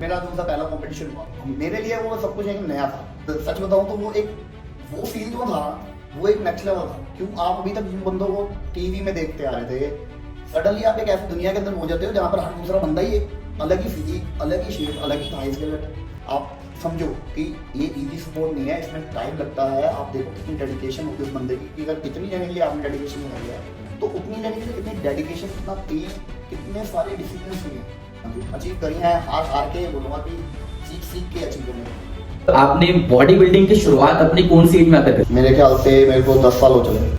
मेरा जो सा पहला कंपटीशन हुआ मेरे लिए वो सब कुछ एक नया था। तो सच बताऊं तो वो फील जो था वो एक नेक्स्ट लेवल था। क्यों आप अभी तक जिन बंदों को टीवी में देखते आ रहे थे, सडनली आप एक ऐसी दुनिया के अंदर पहुंच जाते हो जहाँ पर हर दूसरा बंदा ही एक अलग ही फिजिक, अलग ही शेप, अलग ही थाइस के। आप समझो कि ये इजी स्पोर्ट नहीं है, इसमें टाइम लगता है। आप देखो कितनी डेडिकेशन होती है उस बंदे की, कि अगर कितनी जगह के लिए आपने डेडिकेशन लगाई है तो उतनी जगह के लिए कितनी डेडिकेशन, कितना पेन, कितने सारे डिसिप्लिन हुए अचीव करी हैं। हार हार के बोलूँगा कि सीख सीख के अचीव करी। तो आपने बॉडी बिल्डिंग की शुरुआत अपनी कौन सी एज में आकर करी? मेरे ख्याल से मेरे को 10 साल हो चले।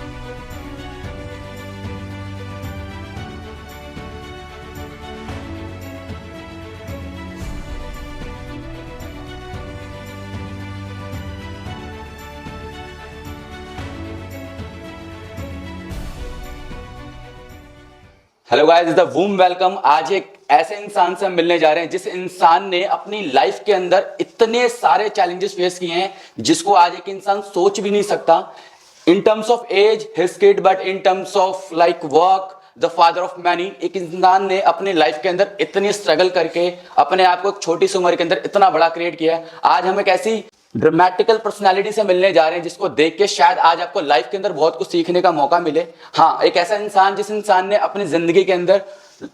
Hello guys, the वूम welcome. आज एक ऐसे इंसान से हम मिलने जा रहे हैं जिस इंसान ने अपनी लाइफ के अंदर इतने सारे चैलेंजेस फेस किए हैं जिसको आज एक इंसान सोच भी नहीं सकता। In terms of age his kid, but in terms of like work the father of many. एक इंसान ने अपनी लाइफ के अंदर इतनी स्ट्रगल करके अपने आप को एक छोटी सी उम्र के अंदर इतना बड़ा क्रिएट किया है। आज हम एक ऐसी ड्रामेटिकल पर्सनालिटी से मिलने जा रहे हैं जिसको देख के शायद आज आपको लाइफ के अंदर बहुत कुछ सीखने का मौका मिले। हाँ, एक ऐसा इंसान जिस इंसान ने अपनी जिंदगी के अंदर,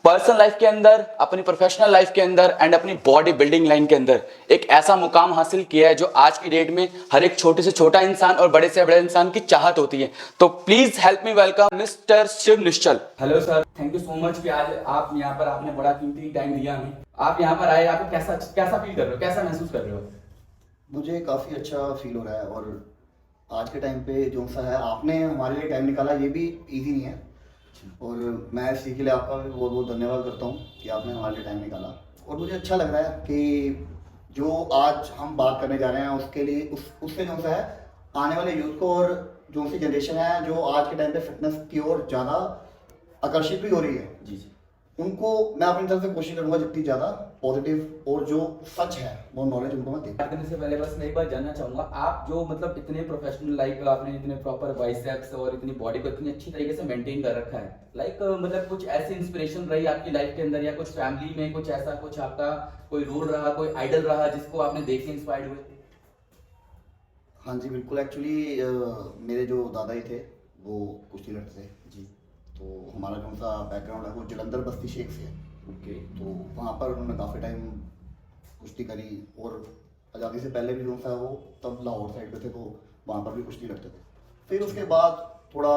पर्सनल लाइफ के अंदर, अपनी प्रोफेशनल लाइफ के अंदर एंड अपनी बॉडी बिल्डिंग लाइन के अंदर एक ऐसा मुकाम हासिल किया है जो आज की डेट में हर एक छोटे से छोटा इंसान और बड़े से बड़े इंसान की चाहत होती है। तो please help me welcome mister Shiv Nischal. Hello sir, thank you so much कि आज आप यहाँ पर, आपने बड़ा कीमती टाइम दिया हमें। आप यहाँ पर आए, आपको कैसा फील कर रहे हो, कैसा महसूस कर रहे हो? मुझे काफ़ी अच्छा फील हो रहा है। और आज के टाइम पे जो सा है आपने हमारे लिए टाइम निकाला, ये भी इजी नहीं है। और मैं इसी के लिए आपका भी बहुत बहुत धन्यवाद करता हूँ कि आपने हमारे लिए टाइम निकाला। और मुझे अच्छा लग रहा है कि जो आज हम बात करने जा रहे हैं उसके लिए उससे जो सा है आने वाले यूथ को और जो सी जनरेशन है जो आज के टाइम पे फिटनेस की ओर ज़्यादा आकर्षित भी हो रही है, जी जी, उनको मैं अपनी तरफ से कोशिश करूंगा जितनी ज़्यादा पॉजिटिव और जो सच है वो नॉलेज उनको मैं बात करने से पहले बस मैं एक बार जानना चाहूंगा, आप जो मतलब इतने प्रोफेशनल, लाइक आपने इतने प्रॉपर बाइसेप्स और इतनी बॉडी को इतनी अच्छी तरीके से मेंटेन कर रखा है, लाइक मतलब कुछ ऐसी इंस्पिरेशन रही आपकी लाइफ के अंदर या कुछ फैमिली में कुछ ऐसा, कुछ आपका कोई रोल रहा, कोई आइडल रहा जिसको आपने देख के इंस्पायर्ड हुए? हाँ जी बिल्कुल। एक्चुअली मेरे जो दादाजी थे वो कुश्ती लड़ते थे जी। तो हमारा जो सा बैकग्राउंड है वो जलंधर बस्ती शेख से है। ओके। तो वहाँ पर उन्होंने काफ़ी टाइम कुश्ती करी। और आज़ादी से पहले भी जो सा वो तब लाहौर साइड पे थे तो वहाँ पर भी कुश्ती लड़ते थे। फिर उसके बाद थोड़ा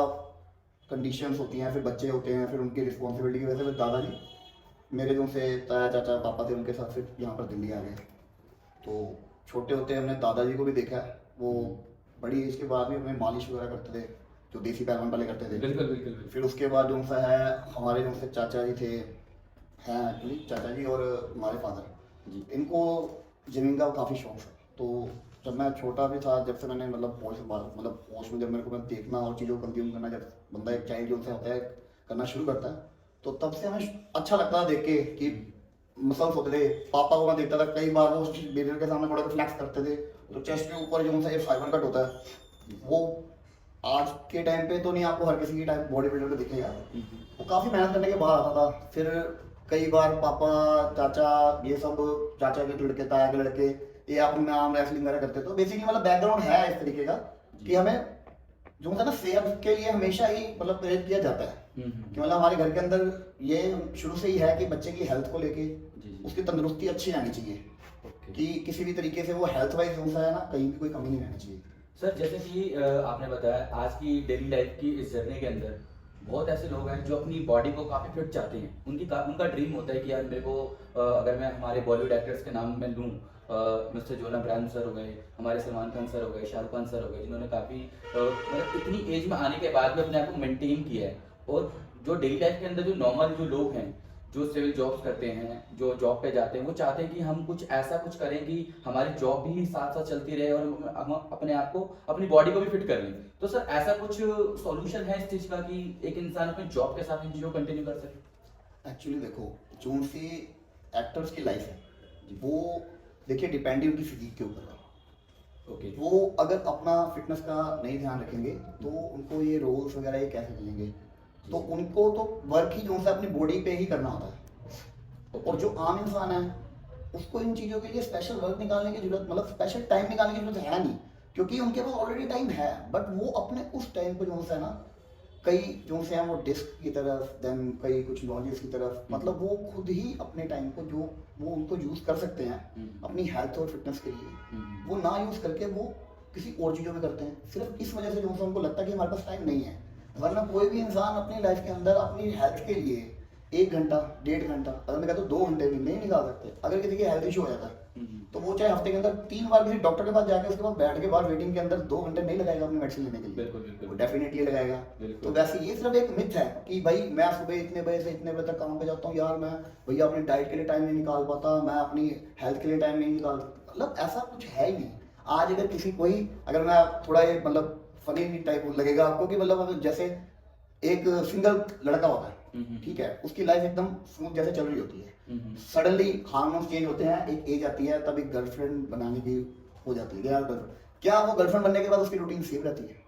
कंडीशंस होती हैं, फिर बच्चे होते हैं, फिर उनकी रिस्पॉन्सिबिलिटी की वजह से फिर दादाजी मेरे जो से ताया चाचा पापा थे उनके साथ फिर यहाँ पर दिल्ली आ गए। तो छोटे होते हमने दादाजी को भी देखा है, वो बड़ी एज के बाद भी हमें मालिश वगैरह करते थे जो देसी पहलवान वाले करते थे। बिल्कुल बिल्कुल बिल्कुल। फिर उसके बाद जो सा है हमारे जो से चाचा जी थे, हैं एक्चुअली चाचा जी और हमारे फादर जी। इनको ज़मीन का काफ़ी शौक है। तो जब मैं छोटा भी था, जब से मैंने मतलब होश में जब मेरे को मैं देखना और चीज़ों को कंज्यूम करना, जब बंदा एक चाइल्ड जो से होता है करना शुरू करता है तो तब से हमें अच्छा लगता था देख के कि मसल्स होते थे। पापा को मैं देखता था कई बार वो मिरर के सामने खड़े फ्लैक्स करते थे तो चेस्ट के ऊपर जो सा एक फाइबर कट होता है वो आज के टाइम पे तो नहीं आपको हर किसी की टाइप बॉडी बिल्डर को दिखेगा। वो काफ़ी मेहनत करने के बाद आता था। फिर कई बार पापा चाचा ये सब, चाचा के लड़के ताया के लड़के ये अपने नाम रेसलिंग वगैरह करते। तो बेसिकली मतलब बैकग्राउंड है इस तरीके का कि हमें जो होता है ना सेहत के लिए हमेशा ही मतलब प्रेरित किया जाता है कि मतलब हमारे घर के अंदर ये शुरू से ही है कि बच्चे की हेल्थ को लेके उसकी तंदुरुस्ती अच्छी रहनी चाहिए कि किसी भी तरीके से वो हेल्थ वाइज होता है ना कहीं भी कोई कमी नहीं रहनी चाहिए। सर, जैसे कि आपने बताया आज की डेली लाइफ की इस जर्नी के अंदर बहुत ऐसे लोग हैं जो अपनी बॉडी को काफ़ी फिट चाहते हैं। उनका ड्रीम होता है कि यार मेरे को अगर मैं हमारे बॉलीवुड एक्टर्स के नाम में लूँ, मिस्टर जोना अब्राहम सर हो गए, हमारे सलमान खान सर हो गए, शाहरुख खान सर हो गए, जिन्होंने काफ़ी मतलब इतनी एज में आने के बाद भी अपने आप को मेंटेन किया है। और जो डेली लाइफ के अंदर जो नॉर्मल जो लोग हैं जो सिविल जॉब्स करते हैं, जो जॉब पे जाते हैं, वो चाहते हैं कि हम कुछ ऐसा कुछ करें कि हमारी जॉब भी साथ साथ चलती रहे और हम अपने आप को, अपनी बॉडी को भी फिट कर लें। तो सर ऐसा कुछ सॉल्यूशन है इस चीज़ का कि एक इंसान अपनी जॉब के साथ इन चीज़ों को कंटिन्यू कर सके? एक्चुअली देखो जो सी एक्टर्स की लाइफ है वो देखिए डिपेंड है उनकी फिजिक के ऊपर। ओके। वो अगर अपना फिटनेस का नहीं ध्यान रखेंगे तो उनको ये रोल्स वगैरह ये कैसे मिलेंगे। तो उनको तो वर्क ही जो है अपनी बॉडी पे ही करना होता है। और जो आम इंसान है उसको इन चीज़ों के लिए स्पेशल वर्क निकालने की जरूरत, मतलब स्पेशल टाइम निकालने की जरूरत है नहीं, क्योंकि उनके पास ऑलरेडी टाइम है। बट वो अपने उस टाइम को जो है ना, कई जो से हैं वो डिस्क की तरफ, देन कई कुछ लॉन्जेस की तरफ, मतलब वो खुद ही अपने टाइम को जो वो उनको यूज़ कर सकते हैं अपनी हेल्थ और फिटनेस के लिए, वो ना यूज़ करके वो किसी और चीज़ों में करते हैं। सिर्फ इस वजह से जो है उनको लगता है कि हमारे पास टाइम नहीं है। वरना कोई भी इंसान अपनी लाइफ के अंदर अपनी हेल्थ के लिए 1 घंटा 1.5 घंटा, अगर मैं कहता हूँ 2 घंटे भी नहीं निकाल सकते। अगर किसी की हेल्थ इशू हो जाता है तो वो चाहे हफ्ते के अंदर 3 बार किसी डॉक्टर के पास जाके उसके पास बैठ के बाहर वेटिंग के अंदर 2 घंटे नहीं लगाएगा अपनी मेडिसिन लेने के लिए। बिल्कुल बिल्कुल वो डेफिनेटली लगाएगा। तो वैसे ये सिर्फ एक मिथ है कि भाई मैं सुबह इतने बजे से इतने बजे तक काम पे जाता हूँ यार, मैं भैया अपनी डाइट के लिए टाइम नहीं निकाल पाता, मैं अपनी हेल्थ के लिए टाइम नहीं निकाल, मतलब ऐसा कुछ है ही नहीं। आज अगर किसी कोई, अगर मैं थोड़ा ये मतलब फनी टाइप लगेगा आपको कि मतलब जैसे एक सिंगल लड़का होता है, ठीक है, उसकी लाइफ एकदम स्मूथ जैसे चल रही होती है, सडनली हार्मोन्स चेंज होते हैं, एक एज आती है, तब एक गर्लफ्रेंड बनाने की हो जाती है। क्या वो गर्लफ्रेंड बनने के बाद उसकी रूटीन सेम रहती है?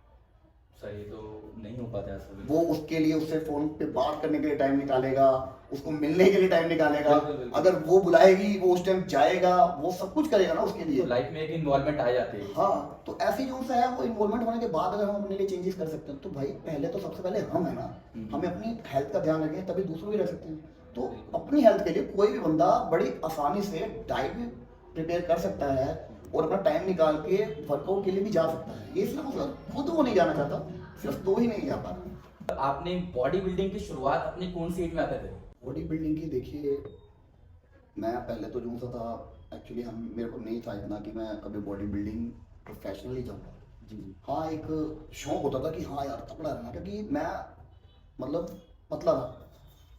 सही तो नहीं हो पाता ऐसा। वो उसके लिए उससे फोन पे बात करने के लिए टाइम निकालेगा, उसको मिलने के लिए टाइम निकालेगा, अगर वो बुलाएगी वो उस टाइम जाएगा, वो सब कुछ करेगा ना उसके लिए। तो लाइफ में एक इन्वॉल्वमेंट आ जाती है। हाँ, तो ऐसी जो है वो इन्वॉल्वमेंट होने के बाद अगर हम अपने लिए चेंजेस कर सकते हैं तो भाई पहले तो सबसे पहले हम है ना, हमें अपनी हेल्थ का ध्यान रखें, तभी दूसरों भी रख सकते हैं। तो अपनी हेल्थ के लिए कोई भी बंदा बड़ी आसानी से डाइट भी प्रिपेयर कर सकता है और अपना टाइम निकाल के वर्कआउट के लिए भी जा सकता है। ये सिर्फ मतलब खुद वो नहीं जाना चाहता, सिर्फ दो ही नहीं जा पा रहे। आपने बॉडी बिल्डिंग की शुरुआत अपनी कौन सी एज में आते थे? बॉडी बिल्डिंग की देखिए, मैं पहले तो जो सा था एक्चुअली, हम मेरे को नहीं था इतना कि मैं कभी बॉडी बिल्डिंग प्रोफेशनली जाऊँगा जी। हाँ, एक शौक होता था कि हाँ यार तगड़ा रहना, क्योंकि मैं मतलब पतला था,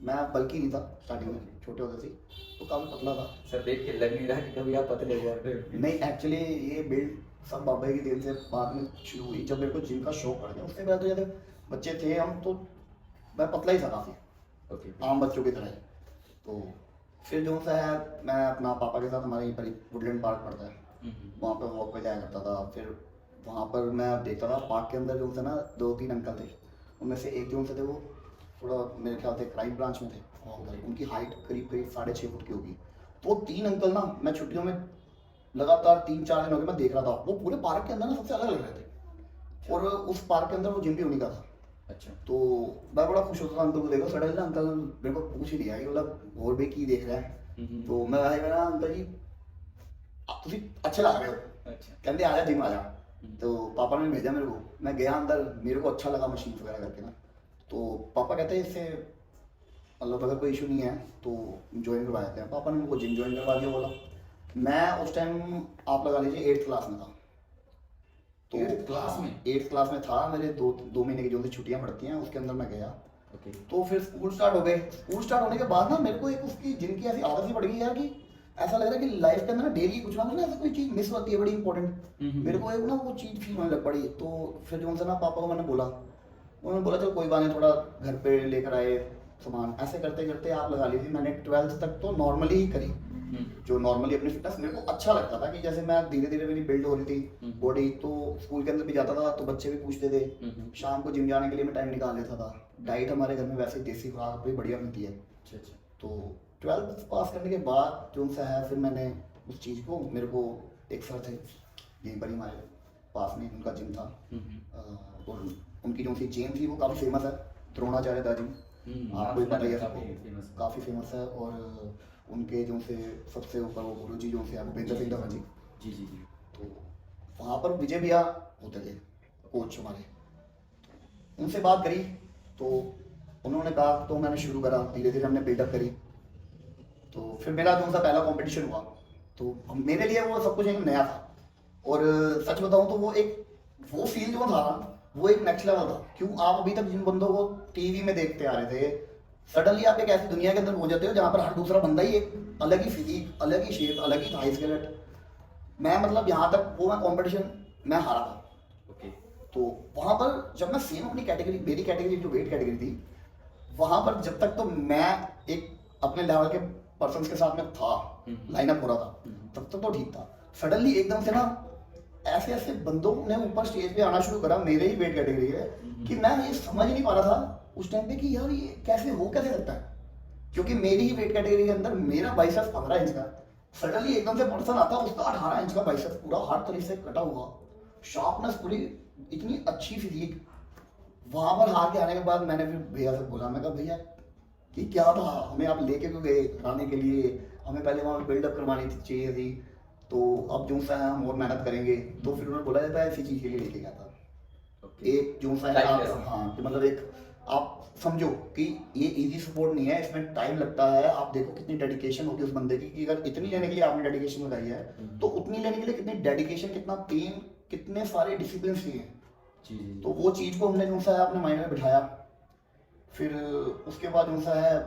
मैं बल्कि नहीं था स्टार्टिंग में, छोटे होते थे तो काफ़ी पतला था। सर देख के लग नहीं रहा कि कभी आप पतले हुए थे। नहीं, एक्चुअली ये बिल्ड सब बाबा की देन से बाद में शुरू हुई, जब मेरे को जिम का शौक पड़ गया। उसके बाद तो जैसे बच्चे थे हम, तो मैं पतला ही था काफ़ी, आम बच्चों की तरह। तो फिर जो सा है, मैं अपना पापा के साथ, हमारे यहीं पर वुडलैंड पार्क पड़ता है, वहाँ पर वॉक पे जाया करता था। फिर वहाँ पर मैं देखता था पार्क के अंदर जो सा ना 2-3 अंकल थे, उनमें से एक जो से थे वो थोड़ा मेरे ख्याल से क्राइम ब्रांच में थे, उनकी हाइट करीब 6.5 फुट की होगी। तो 3 अंकल ना, मैं छुट्टियों में लगातार 3-4 दिन हो गए मैं देख रहा था, वो पूरे पार्क के अंदर ना सबसे अलग लग रहे थे, और उस पार्क के अंदर वो जिम भी उन्हीं का था। अच्छा। तो मैं बड़ा खुश होता था अंकल को देखो। सडनली अंकल मेरे को पूछ ही लिया कि मतलब और भी की देख रहे हैं। तो मैं अंकल जी तुम अच्छे लग रहे हो, अच्छा, कहते आ जा जिम आ जा। तो पापा ने भेजा मेरे को, मैं गया अंदर, मेरे को अच्छा लगा मशीन वगैरह करके ना। तो पापा कहते हैं इससे मतलब अगर कोई इशू नहीं है तो ज्वाइन करवा देते हैं। पापा ने मेरे को जिम ज्वाइन करवा दिया। बोला मैं उस टाइम आप लगा लीजिए 8th क्लास में था। तो 8th क्लास में? 8th क्लास में था, मेरे 2 महीने की जो छुट्टियां पड़ती हैं उसके अंदर मैं गया। ओके। तो फिर स्कूल स्टार्ट हो गए। स्कूल स्टार्ट होने के बाद ना मेरे को एक उसकी जिम की ऐसी आदत सी पड़ गई यार, कि ऐसा लग रहा है कि लाइफ के अंदर ना डेली कुछ ना कुछ ना ऐसा कोई चीज़ मिस होती है बड़ी इंपॉर्टेंट। मेरे को एक ना वो चीज़ फील होने लग पड़ी। तो फिर जो ना पापा को मैंने बोला, उन्होंने बोला चलो कोई बात नहीं, थोड़ा घर पे लेकर आए सामान। ऐसे करते करते आप लगा लीजिए मैंने 12th तक तो नॉर्मली ही करी, जो नॉर्मली अपनी फिटनेस मेरे को अच्छा लगता था कि जैसे मैं धीरे धीरे मेरी बिल्ड हो रही थी बॉडी। तो स्कूल के अंदर भी जाता था तो बच्चे भी पूछते थे, शाम को जिम जाने के लिए मैं टाइम निकाल लेता था। डाइट हमारे घर में वैसे देसी खुराक भी बढ़िया मिलती है। तो 12th पास करने के बाद जो सा है, फिर मैंने उस चीज़ को, मेरे को एक सर थे यहीं पर ही हमारे पास में, उनका जिम था, और उनकी जो सी चेन थी वो काफ़ी फेमस है, द्रोणाचार्य दा जिम, आपको भी पता ही है, काफ़ी फेमस है। और उनके जो से सबसे ऊपर वो गुरु जी जो से भूपेंद्र सिंह धवन जी जी जी जी। तो वहाँ पर विजय भैया होते थे कोच हमारे। उनसे बात करी तो उन्होंने कहा, तो मैंने शुरू करा, धीरे धीरे हमने बिल्डअप करी। तो फिर मेरा जो सा पहला कंपटीशन हुआ, तो मेरे लिए वो सब कुछ एक नया था। और सच बताऊं तो वो फील जो था ना, वो एक नेक्स्ट लेवल था। क्यों, आप अभी तक जिन बंदों को टीवी में देखते आ रहे थे, सडनली आप एक ऐसी दुनिया के अंदर पहुंच जाते हो जहाँ पर हर दूसरा बंदा ही एक अलग ही फिजिक, अलग ही शेप, अलग ही थाई स्केलेट। मैं मतलब यहाँ तक वो मैं कंपटीशन मैं हारा था। ओके। तो वहाँ पर जब मैं सेम अपनी कैटेगरी, मेरी कैटेगरी जो वेट कैटेगरी थी, वहाँ पर जब तक तो मैं एक अपने लेवल के पर्सन के साथ में था, लाइनअप हो रहा था, तब तक तो ठीक था। सडनली एकदम से ना ऐसे ऐसे बंदों ने ऊपर स्टेज पे आना शुरू करा मेरे ही वेट कैटेगरी है, कि मैं ये समझ नहीं पा रहा था उस टाइम पे कि यार ये कैसे सकता है। क्योंकि मेरी ही वेट कैटेगरी के अंदर मेरा बाइसेप्स 15 इंच का, सडनली एकदम से पर्सन आता है, उसका 18 इंच का बाइसेप्स पूरा हर तरीके से कटा हुआ, शार्पनेस पूरी, इतनी अच्छी फिजिक। वहां पर हार के आने के बाद मैंने फिर भैया से बोला, मैं कहा भैया कि क्या था, हमें आप लेके क्यों गए हराने के लिए, हमें पहले वहाँ बिल्डअप करवानी चाहिए थी, तो अब जो सा है हम और मेहनत करेंगे। तो फिर उन्होंने बोला जाता है ऐसी चीज़ के लिए लेके गया था। एक जो सा है आप, हाँ, कि मतलब एक आप समझो कि ये इजी सपोर्ट नहीं है, इसमें टाइम लगता है। आप देखो कितनी डेडिकेशन होगी उस बंदे की, कि अगर इतनी लेने के लिए आपने डेडिकेशन लगाई है, तो उतनी लेने के लिए कितनी डेडिकेशन, कितना पेन, कितने सारे डिसिप्लिन चाहिए। तो वो चीज़ को हमने जो सा है अपने माइंड में बिठाया। फिर उसके बाद जो सा है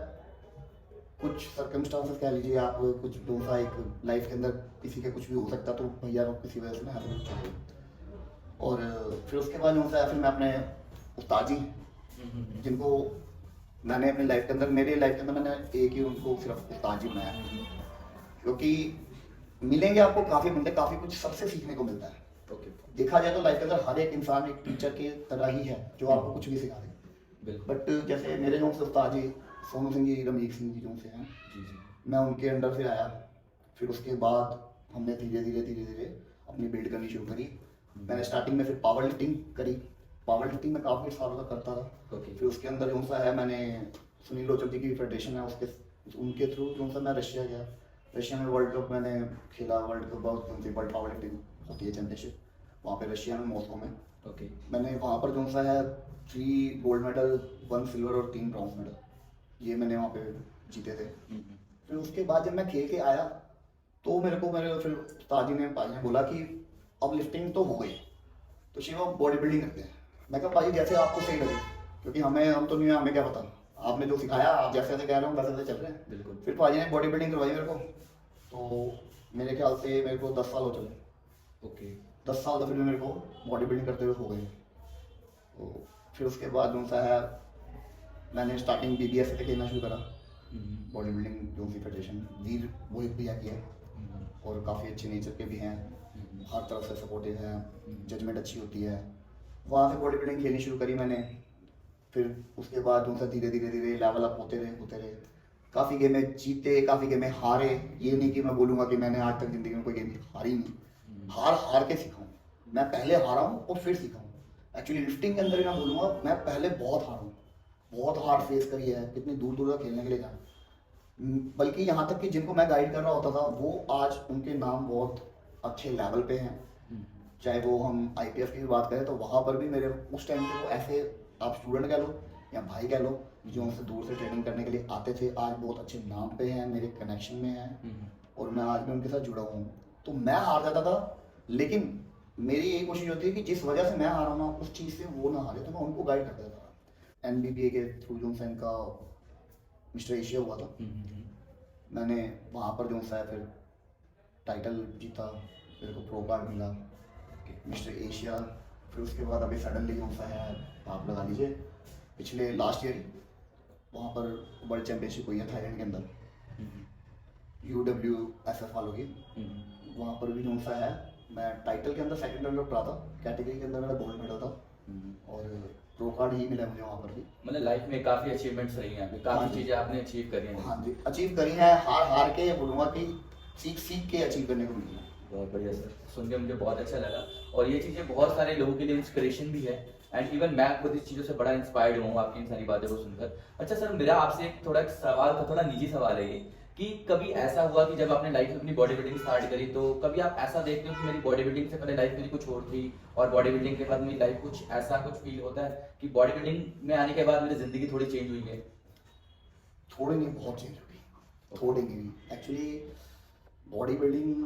कुछ सर्कमस्टांसेस कह लीजिए आप, कुछ जो सा एक लाइफ के अंदर किसी का कुछ भी हो सकता, तो भैया को किसी वजह से मैं हेल्प चाहिए। और फिर उसके बाद जो सा है फिर मैं अपने उस्ताद जी, जिनको मैंने अपनी लाइफ के अंदर, मेरे लाइफ के अंदर मैंने एक ही उनको सिर्फ उस्ताद जी बनाया, क्योंकि मिलेंगे आपको काफ़ी बंदे, काफ़ी कुछ सबसे सीखने को मिलता है। देखा जाए तो लाइफ के अंदर हर एक इंसान एक टीचर की तरह ही है, जो आपको कुछ भी सिखा दे। बट जैसे मेरे जो से उस्ताद जी सोनू सिंह जी, रमीक सिंह जी जो से हैं, मैं उनके अंडर से आया। फिर उसके बाद हमने धीरे धीरे अपनी बिल्ड करनी शुरू करी। मैंने स्टार्टिंग में फिर पावर लिफ्टिंग करी, पावर लिफ्टिंग में काफ़ी सालों तक करता था। फिर उसके अंदर जो सा है मैंने सुनील लोचक जी की फेडरेशन है, उसके उनके थ्रू जो सा मैं रशिया गया। रशिया में वर्ल्ड कप मैंने खेला, वर्ल्ड कप बहुत वर्ल्ड पावर लिफ्टिंग होती है चैंपियनशिप, वहाँ पे रशिया में, मॉस्को में। मैंने वहाँ पर जो सा है 3 गोल्ड मेडल, 1 सिल्वर और 3 ब्रॉन्ज मेडल, ये मैंने वहाँ पे जीते थे। फिर उसके बाद जब मैं खेल के आया, तो मेरे फिर उस्ताद जी ने बोला कि अब लिफ्टिंग तो हो गई, तो शिव आप बॉडी बिल्डिंग करते हैं। मैं कहा भाई जैसे आपको सही लगे, क्योंकि हम तो नहीं, हमें क्या पता, आपने जो सिखाया आप जैसे जैसे कह रहे हो वैसे वैसे चल रहे हैं। बिल्कुल। फिर पाजी ने बॉडी बिल्डिंग करवाई मेरे को, तो मेरे ख्याल से मेरे को 10 साल हो चले। 10 साल तो फिर मेरे को बॉडी बिल्डिंग करते हुए हो गए। तो फिर उसके बाद जो सा है मैंने स्टार्टिंग BBS से खेलना शुरू करा, बॉडी बिल्डिंग जो सी फेडरेशन, वीर वो एक भैया की है, और काफ़ी अच्छे नेचर के भी हैं, हर तरफ से सपोर्टिव हैं, जजमेंट अच्छी होती है। वहाँ से बॉडी बिल्डिंग खेलनी शुरू करी मैंने। फिर उसके बाद उनसे धीरे धीरे लेवल अप होते रहे। काफ़ी गेमें जीते, काफ़ी गेमें हारे। ये नहीं कि मैं बोलूँगा कि मैंने आज तक ज़िंदगी में कोई गेम हारी नहीं, हार के सीखा हूँ। मैं पहले हारा हूँ और फिर सीखा हूँ। एक्चुअली लिफ्टिंग के अंदर ही मैं बोलूँगा, मैं पहले बहुत हारा हूँ, बहुत हार्ड फेस करी है, कितनी दूर तक खेलने के लिए जाना। बल्कि यहाँ तक कि जिनको मैं गाइड कर रहा होता था, वो आज उनके नाम बहुत अच्छे लेवल पे हैं। चाहे वो हम IPF की भी बात करें, तो वहाँ पर भी मेरे उस टाइम पे वो ऐसे, आप स्टूडेंट कह लो या भाई कह लो, जो उनसे दूर से ट्रेनिंग करने के लिए आते थे, आज बहुत अच्छे नाम पे हैं, मेरे कनेक्शन में हैं, और मैं आज भी उनके साथ जुड़ा हूँ। तो मैं हार जाता था, लेकिन मेरी यही कोशिश होती है कि जिस वजह से मैं हारा हूँ ना, उस चीज़ से वो ना हारे, तो मैं उनको गाइड करता था। NBBA के थ्रू जो सा इनका मिस्टर एशिया हुआ था, मैंने वहाँ पर जो सा फिर टाइटल जीता, मेरे को प्रो कार्ड मिला, मिस्टर एशिया। फिर उसके बाद अभी सडनली जो सा है आप लगा लीजिए, पिछले लास्ट ईयर वहाँ पर वर्ल्ड चैम्पियनशिप हुई है थाईलैंड के अंदर, UWSF वालों की। वहाँ पर भी जो सा है मैं टाइटल के अंदर सेकंड रनर रहा था, कैटेगरी के अंदर मेरा गोल्ड मेडल था, और प्रो कार्ड ही मिला मुझे वहाँ पर भी। मतलब लाइफ में काफी अचीवमेंट्स रही हैं, काफी चीजें आपने अचीव करी हैं। हाँ जी, अचीव करी हैं, हार के बोलूँगा कि सीख के अचीव करने को मिली है। बहुत बढ़िया सर, सुन के मुझे बहुत अच्छा लगा, और ये चीज़ें बहुत सारे लोगों के लिए इंस्पिरेशन भी है, एंड इवन मैं खुद इस चीज़ों से बड़ा इंस्पायर्ड हूँ आपकी इन सारी बातों को सुनकर। अच्छा सर, मेरा आपसे एक थोड़ा सवाल था, थोड़ा निजी सवाल है ये, कि कभी ऐसा हुआ कि जब आपने लाइफ में अपनी बॉडी बिल्डिंग स्टार्ट करी, तो कभी आप ऐसा देखते हो कि मेरी बॉडी बिल्डिंग से पहले लाइफ मेरी कुछ और थी, और बॉडी बिल्डिंग के बाद मेरी लाइफ कुछ ऐसा कुछ फील होता है कि बॉडी बिल्डिंग में आने के बाद मेरी जिंदगी थोड़ी चेंज हुई है? थोड़ी नहीं, बहुत चेंज हो गई, थोड़ी नहीं। एक्चुअली बॉडी बिल्डिंग,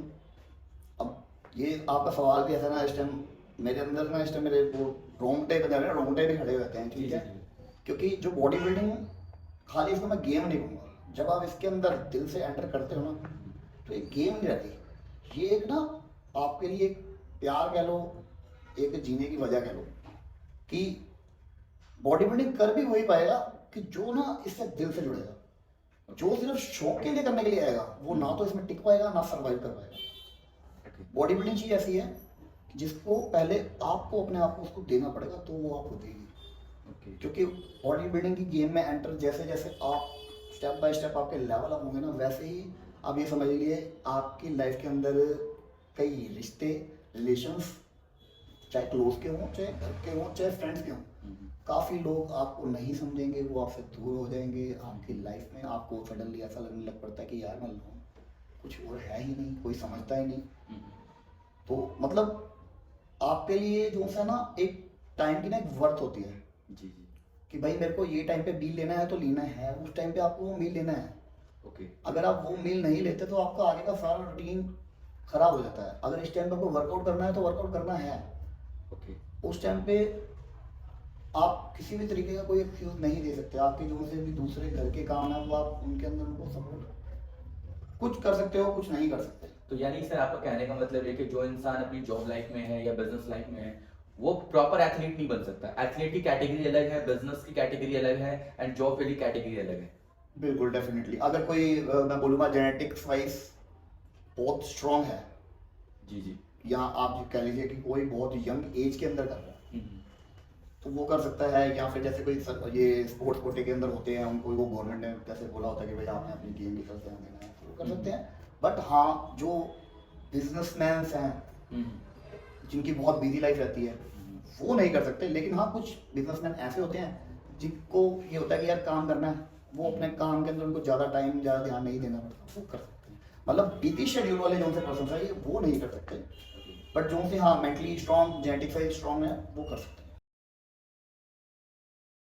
अब ये आपका सवाल भी ऐसा ना, इस टाइम मेरे अंदर ना, इस टाइम मेरे वो रोंगटे बजा रहे हैं, रोंगटे भी खड़े रहते हैं, ठीक है। क्योंकि जो बॉडी बिल्डिंग, खाली इसको मैं गेम नहीं कहूँगा, जब आप इसके अंदर दिल से एंटर करते हो ना, तो एक गेम नहीं रहती, ये एक ना आपके लिए एक प्यार कह लो, एक जीने की वजह कह लो, कि बॉडी बिल्डिंग कर भी वही पाएगा कि जो ना इससे दिल से जुड़ेगा। जो सिर्फ शौक के लिए करने के लिए आएगा, वो ना तो इसमें टिक पाएगा, ना सर्वाइव कर पाएगा। बॉडी बिल्डिंग चीज ऐसी है कि जिसको पहले आपको अपने आप को उसको देना पड़ेगा, तो वो आपको देगी। क्योंकि बॉडी बिल्डिंग की गेम में एंटर जैसे जैसे आप स्टेप बाय स्टेप आपके लेवल अप होंगे ना, वैसे ही आप ये समझ लीजिए आपकी लाइफ के अंदर कई रिश्ते, रिलेशंस, चाहे क्लोज के हों, चाहे घर के हों, चाहे फ्रेंड्स के हों, काफ़ी लोग आपको नहीं समझेंगे, वो आपसे दूर हो जाएंगे आपकी लाइफ में। आपको सडनली ऐसा लगने लग पड़ता है कि यार मैं कुछ और है ही नहीं, कोई समझता ही नहीं। तो मतलब आपके लिए जो सा ना एक टाइम की ना एक वर्थ होती है जी जी। कि भाई मेरे को ये टाइम पे मील लेना है तो लेना है, उस टाइम पे आपको वो मील लेना है। ओके। अगर आप वो मील नहीं लेते तो आपका आगे का सारा रूटीन खराब हो जाता है। अगर इस टाइम पे आपको वर्कआउट करना है तो वर्कआउट करना है। ओके। उस टाइम पे आप किसी भी तरीके का कोई एक्सक्यूज नहीं दे सकते। आपके जो से भी दूसरे घर के काम है वो आप उनके अंदर उनको सपोर्ट कुछ कर सकते हो, कुछ नहीं कर सकते। तो यानी सर आपका कहने का मतलब है कि जो इंसान अपनी जॉब लाइफ में है या बिजनेस लाइफ में है वो प्रॉपर एथलीट नहीं बन सकता। एथलीट की कैटेगरी अलग है, बिजनेस की कैटेगरी अलग है एंड जॉब वाली कैटेगरी अलग है। बिल्कुल डेफिनेटली। अगर कोई मैं बोलूँगा जेनेटिक्स वाइज बहुत स्ट्रांग है, जी जी। या आप कह लीजिए कि कोई बहुत यंग एज के अंदर कर रहा है तो वो कर सकता है। या फिर जैसे कोई ये स्पोर्ट्स कोटे के अंदर होते हैं, उनको वो गवर्नमेंट ने कैसे बोला होता है कि भाई आपने अपनी गेम की तरफ ध्यान देना है, तो वो कर सकते हैं। बट हाँ, जो बिजनेसमैन हैं जिनकी बहुत बिजी लाइफ रहती है वो नहीं कर सकते। लेकिन हाँ, कुछ बिजनेसमैन ऐसे होते हैं जिनको ये होता है कि यार काम करना है, वो अपने काम के अंदर उनको ज़्यादा टाइम, ज़्यादा ध्यान नहीं देना पड़ता, वो कर सकते हैं। मतलब बिजी शेड्यूल वाले जो से पर्सन है ये वो नहीं कर सकते। बट जो से हाँ mentally strong, genetic wise strong है वो कर सकते हैं।